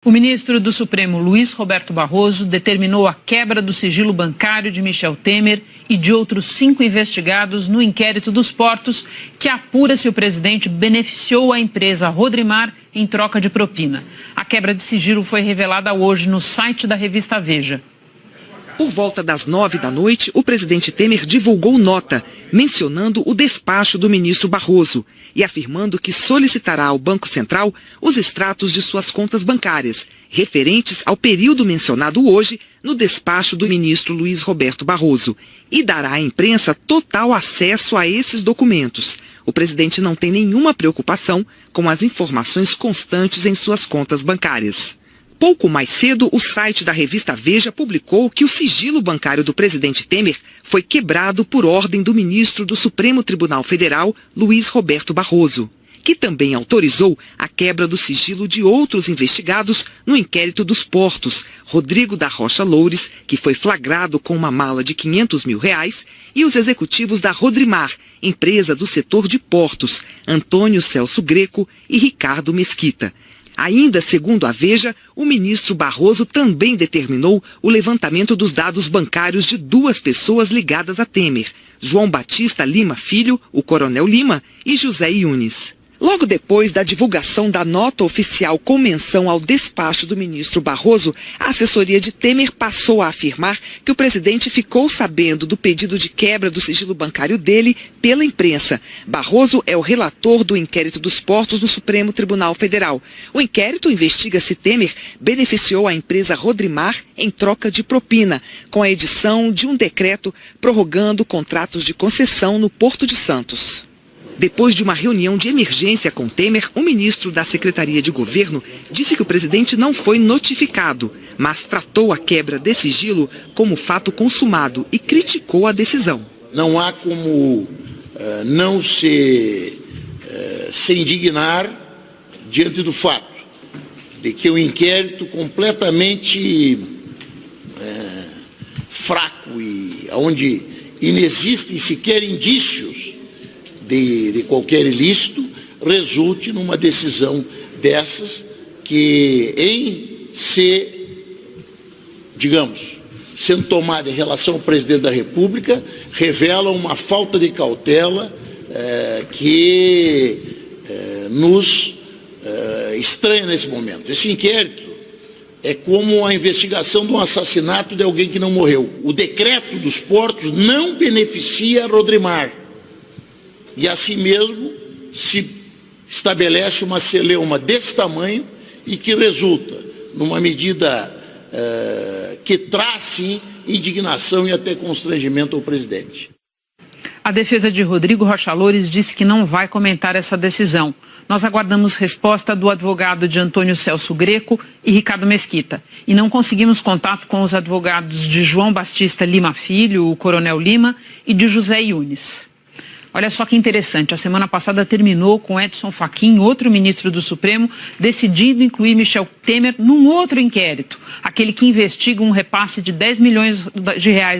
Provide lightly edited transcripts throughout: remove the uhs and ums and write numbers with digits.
O ministro do Supremo, Luiz Roberto Barroso, determinou a quebra do sigilo bancário de Michel Temer e de outros 5 investigados no inquérito dos portos, que apura se o presidente beneficiou a empresa Rodrimar em troca de propina. A quebra de sigilo foi revelada hoje no site da revista Veja. Por volta das 9 da noite, o presidente Temer divulgou nota, mencionando o despacho do ministro Barroso e afirmando que solicitará ao Banco Central os extratos de suas contas bancárias, referentes ao período mencionado hoje no despacho do ministro Luiz Roberto Barroso, e dará à imprensa total acesso a esses documentos. O presidente não tem nenhuma preocupação com as informações constantes em suas contas bancárias. Pouco mais cedo, o site da revista Veja publicou que o sigilo bancário do presidente Temer foi quebrado por ordem do ministro do Supremo Tribunal Federal, Luiz Roberto Barroso, que também autorizou a quebra do sigilo de outros investigados no inquérito dos portos, Rodrigo da Rocha Loures, que foi flagrado com uma mala de R$500 mil, e os executivos da Rodrimar, empresa do setor de portos, Antônio Celso Greco e Ricardo Mesquita. Ainda segundo a Veja, o ministro Barroso também determinou o levantamento dos dados bancários de 2 pessoas ligadas a Temer, João Batista Lima Filho, o Coronel Lima, e José Yunes. Logo depois da divulgação da nota oficial com menção ao despacho do ministro Barroso, a assessoria de Temer passou a afirmar que o presidente ficou sabendo do pedido de quebra do sigilo bancário dele pela imprensa. Barroso é o relator do inquérito dos portos no Supremo Tribunal Federal. O inquérito investiga se Temer beneficiou a empresa Rodrimar em troca de propina, com a edição de um decreto prorrogando contratos de concessão no Porto de Santos. Depois de uma reunião de emergência com Temer, o ministro da Secretaria de Governo disse que o presidente não foi notificado, mas tratou a quebra de sigilo como fato consumado e criticou a decisão. Não há como não se indignar diante do fato de que o inquérito completamente fraco e onde inexistem sequer indícios de qualquer ilícito, resulte numa decisão dessas que, sendo tomada em relação ao presidente da República, revela uma falta de cautela que nos estranha nesse momento. Esse inquérito é como a investigação de um assassinato de alguém que não morreu. O decreto dos portos não beneficia a Rodrimar. E assim mesmo se estabelece uma celeuma desse tamanho e que resulta numa medida que traz, sim, indignação e até constrangimento ao presidente. A defesa de Rodrigo Rocha Loures disse que não vai comentar essa decisão. Nós aguardamos resposta do advogado de Antônio Celso Greco e Ricardo Mesquita. E não conseguimos contato com os advogados de João Batista Lima Filho, o Coronel Lima, e de José Yunes. Olha só que interessante, a semana passada terminou com Edson Fachin, outro ministro do Supremo, decidindo incluir Michel Temer num outro inquérito, aquele que investiga um repasse de R$10 milhões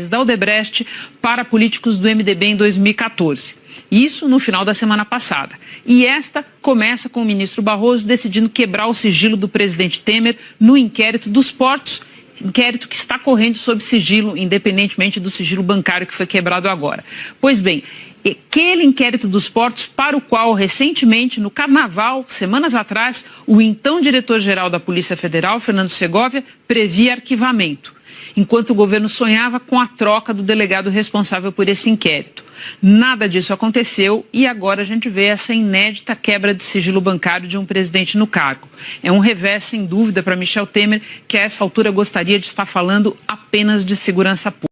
da Odebrecht para políticos do MDB em 2014. Isso no final da semana passada. E esta começa com o ministro Barroso decidindo quebrar o sigilo do presidente Temer no inquérito dos portos, inquérito que está correndo sob sigilo, independentemente do sigilo bancário que foi quebrado agora. Pois bem, aquele inquérito dos portos para o qual recentemente, no Carnaval, semanas atrás, o então diretor-geral da Polícia Federal, Fernando Segovia, previa arquivamento, enquanto o governo sonhava com a troca do delegado responsável por esse inquérito. Nada disso aconteceu e agora a gente vê essa inédita quebra de sigilo bancário de um presidente no cargo. É um revés, sem dúvida, para Michel Temer, que a essa altura gostaria de estar falando apenas de segurança pública.